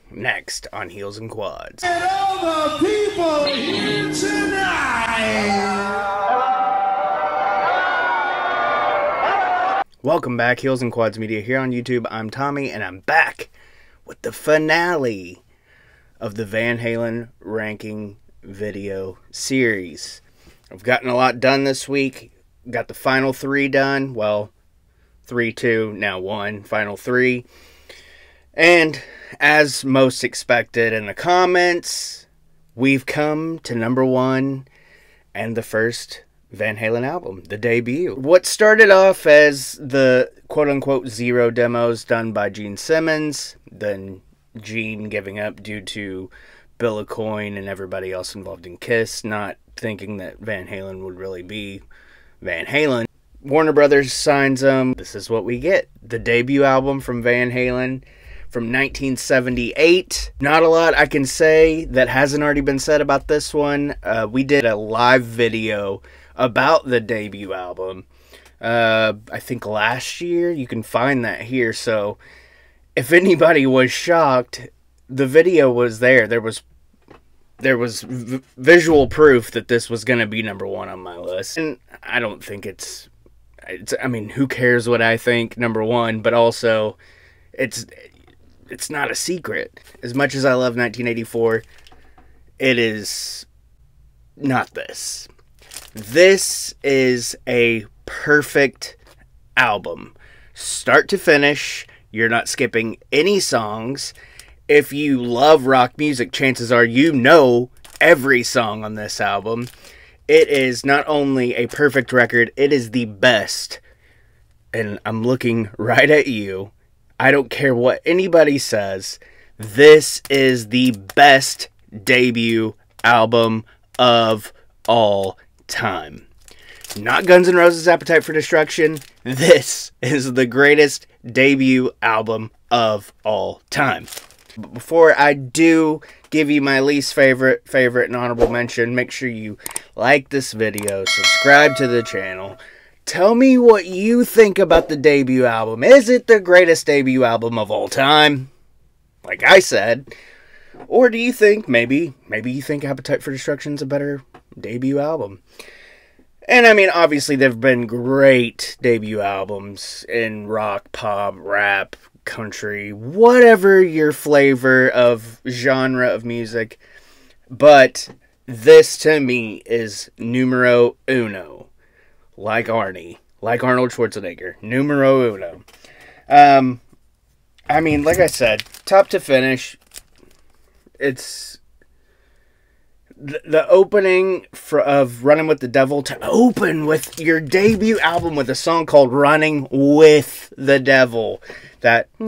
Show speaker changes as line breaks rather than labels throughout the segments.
Next on Heels and Quads.
And all the people here tonight.
Welcome back, Heels and Quads Media here on YouTube. I'm Tommy, and I'm back with the finale of the Van Halen ranking video series. I've gotten a lot done this week. Got the final 3 done. Well, 3, 2, now 1, final 3. And as most expected in the comments, we've come to number 1 and the first Van Halen album, the debut. What started off as the quote-unquote 0 demos done by Gene Simmons, then Gene giving up due to Bill Aucoin and everybody else involved in Kiss not thinking that Van Halen would really be Van Halen. Warner Brothers signs them. This is what we get. The debut album from Van Halen from 1978. Not a lot I can say that hasn't already been said about this one. We did a live video about the debut album, I think last year. You can find that here, so if anybody was shocked, the video was there. There was visual proof that this was going to be number 1 on my list. And I don't think it's, I mean, who cares what I think, number 1, but also it's not a secret. As much as I love 1984, it is not this. This is a perfect album. Start to finish, you're not skipping any songs. If you love rock music, chances are you know every song on this album. It is not only a perfect record, it is the best. And I'm looking right at you. I don't care what anybody says. This is the best debut album of all time. Not Guns N' Roses' Appetite for Destruction. This is the greatest debut album of all time. But before I do give you my least favorite, and honorable mention, make sure you like this video, subscribe to the channel. Tell me what you think about the debut album. Is it the greatest debut album of all time? Like I said. Or do you think, maybe you think Appetite for Destruction's a better debut album? And I mean, obviously there have been great debut albums in rock, pop, rap, country, whatever your flavor of genre of music. But this to me is numero uno. Like Arnie. Like Arnold Schwarzenegger. Numero uno. I mean, like I said, top to finish, it's the opening of Running with the Devil, to open with your debut album with a song called Running with the Devil. That, yeah,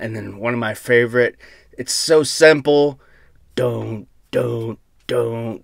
and then one of my favorite, it's so simple, don't, bring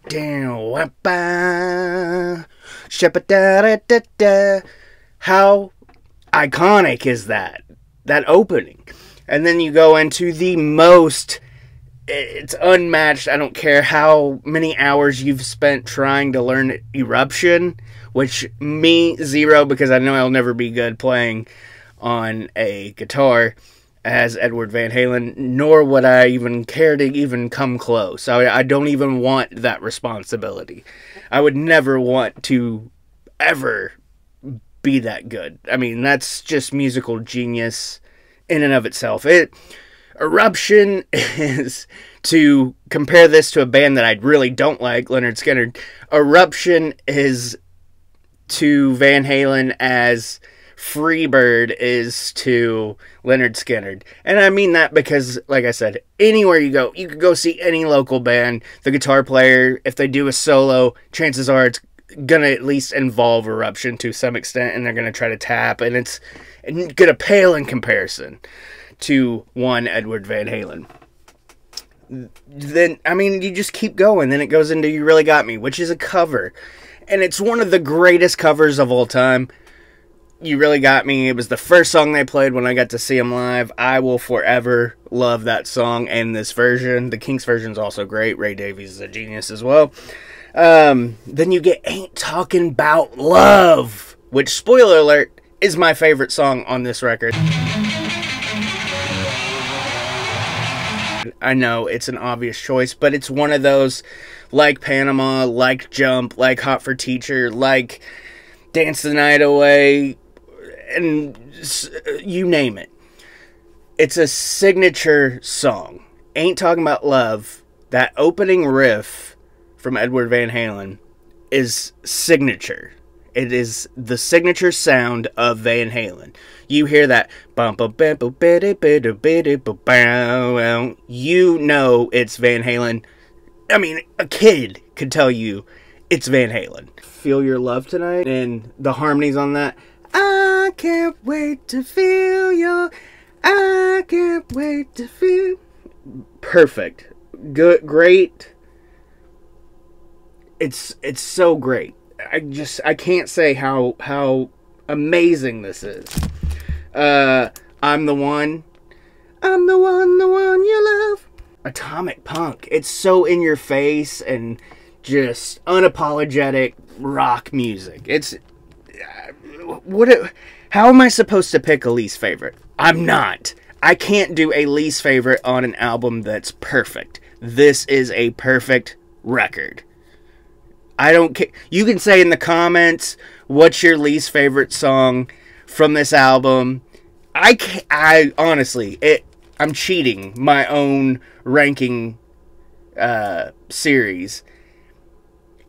down, wapa, da. How iconic is that opening? And then you go into the most, it's unmatched. I don't care how many hours you've spent trying to learn Eruption, which me, 0, because I know I'll never be good playing on a guitar as Edward Van Halen, nor would I even care to even come close. I don't even want that responsibility. I would never want to ever be that good. I mean, that's just musical genius in and of itself. Eruption is, to compare this to a band that I really don't like, Lynyrd Skynyrd, Eruption is to Van Halen as Freebird is to Lynyrd Skynyrd. And I mean that because, like I said, anywhere you go, you could go see any local band, the guitar player, if they do a solo, chances are it's gonna at least involve Eruption to some extent, and they're gonna try to tap, and it's gonna pale in comparison to one Edward Van Halen. Then, I mean, you just keep going. Then it goes into You Really Got Me, which is a cover. And it's one of the greatest covers of all time. You Really Got Me. It was the first song they played when I got to see them live. I will forever love that song and this version. The Kinks version is also great. Ray Davies is a genius as well. Then you get Ain't Talking About Love, which, spoiler alert, is my favorite song on this record. I know it's an obvious choice, but it's one of those, like Panama, like Jump, like Hot for Teacher, like Dance the Night Away, and you name it. It's a signature song. Ain't Talking About Love, that opening riff from Edward Van Halen is signature. It is the signature sound of Van Halen. You hear that, you know it's Van Halen. I mean, a kid could tell you it's Van Halen. Feel Your Love Tonight, and the harmonies on that. I can't wait to feel your, I can't wait to feel. Perfect. Good, great. It's so great. I can't say how amazing this is. I'm the one you love. Atomic Punk. It's so in your face and just unapologetic rock music. It's how am I supposed to pick a least favorite? I'm not. I can't do a least favorite on an album that's perfect. This is a perfect record. I don't care. You can say in the comments what's your least favorite song from this album. I honestly, I'm cheating my own ranking series.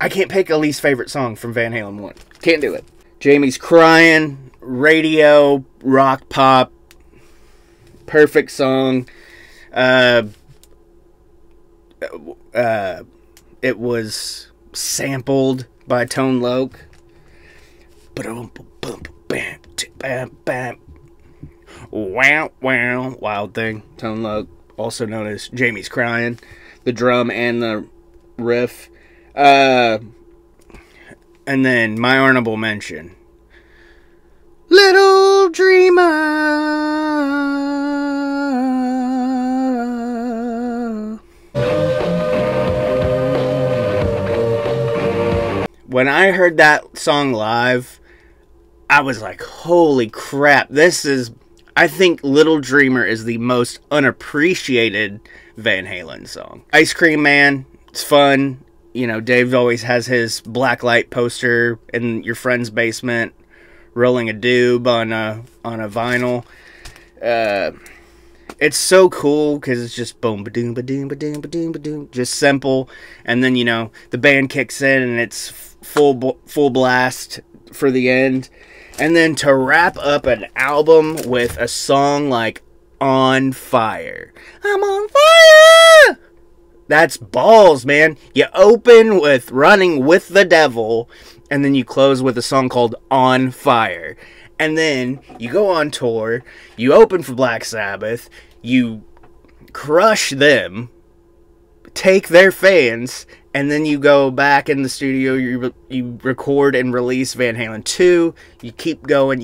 I can't pick a least favorite song from Van Halen 1. Can't do it. Jamie's Crying, radio, rock pop, perfect song. It was sampled by Tone Loc. Wow, wow, Wild Thing. Tone Loc, also known as Jamie's Crying. The drum and the riff. And then my honorable mention, Little Dreamer. When I heard that song live, I was like, holy crap, this is, I think Little Dreamer is the most unappreciated Van Halen song. Ice Cream Man, it's fun. You know, Dave always has his blacklight poster in your friend's basement, rolling a doob on a vinyl. It's so cool because it's just boom, ba-doom, ba-doom, ba-doom, ba-doom, ba-doom, just simple. And then, you know, the band kicks in and it's full blast for the end. And then to wrap up an album with a song like On Fire. I'm on fire! That's balls, man. You open with Running with the Devil, and then you close with a song called On Fire. And then you go on tour, you open for Black Sabbath, you crush them, take their fans, and then you go back in the studio, you record and release Van Halen 2, you keep going,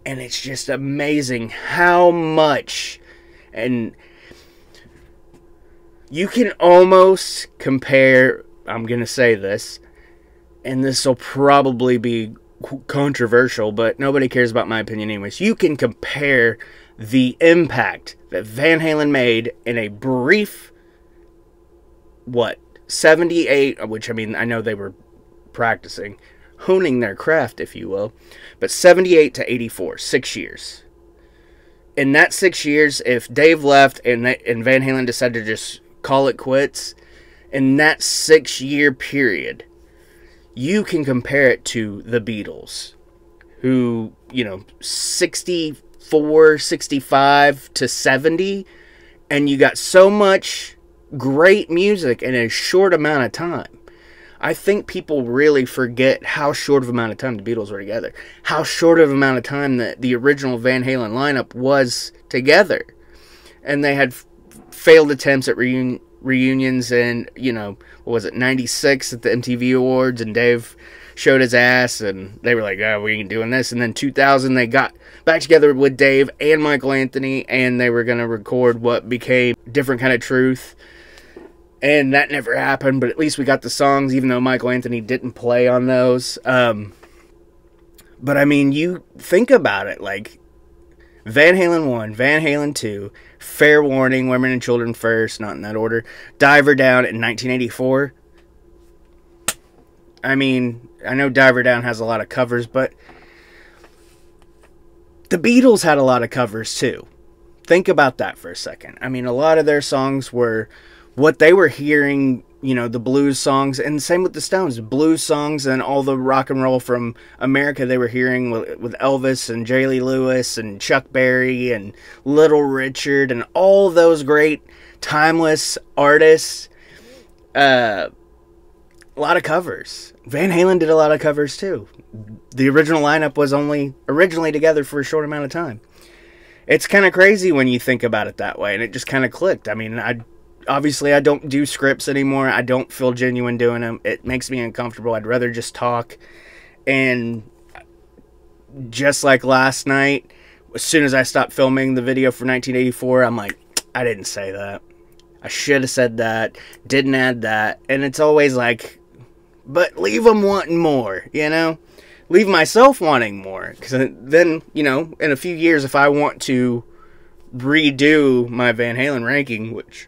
and it's just amazing how much, and you can almost compare, I'm going to say this, and this will probably be controversial, but nobody cares about my opinion anyways. You can compare the impact that Van Halen made in a brief, 78, which I mean, I know they were practicing, honing their craft, if you will, but 78 to 84, 6 years. In that 6 years, if Dave left and Van Halen decided to just call it quits, in that 6-year period, you can compare it to the Beatles, who, you know, 64, 65 to 70, and you got so much great music in a short amount of time. I think people really forget how short of amount of time the Beatles were together, how short of amount of time that the original Van Halen lineup was together, and they had failed attempts at reunions, and, you know, what was it, 96 at the MTV Awards, and Dave showed his ass, and they were like, oh, we ain't doing this. And then 2000, they got back together with Dave and Michael Anthony, and they were going to record what became Different Kind of Truth. And that never happened, but at least we got the songs, even though Michael Anthony didn't play on those. But I mean, you think about it, like Van Halen 1, Van Halen 2, Fair Warning, Women and Children First, not in that order, Diver Down in 1984. I mean, I know Diver Down has a lot of covers, but the Beatles had a lot of covers too. Think about that for a second. I mean, a lot of their songs were what they were hearing, you know, the blues songs, and same with the Stones, blues songs and all the rock and roll from America they were hearing with Elvis and Jerry Lee Lewis and Chuck Berry and Little Richard and all those great timeless artists. A lot of covers. Van Halen did a lot of covers too. The original lineup was only originally together for a short amount of time. It's kind of crazy when you think about it that way, and it just kind of clicked. I mean, obviously I don't do scripts anymore. I don't feel genuine doing them. It makes me uncomfortable. I'd rather just talk. And just like last night, as soon as I stopped filming the video for 1984, I'm like, I didn't say that. I should have said that. Didn't add that. And it's always like, but leave them wanting more, you know? Leave myself wanting more. Because then, you know, in a few years, if I want to redo my Van Halen ranking, which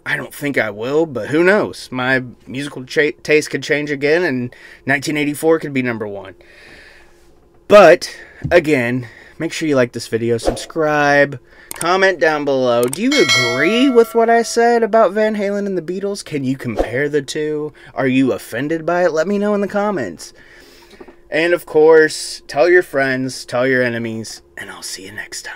I don't think I will, but who knows? My musical taste could change again, and 1984 could be number one. But, again, make sure you like this video, subscribe, comment down below. Do you agree with what I said about Van Halen and the Beatles? Can you compare the two? Are you offended by it? Let me know in the comments. And, of course, tell your friends, tell your enemies, and I'll see you next time.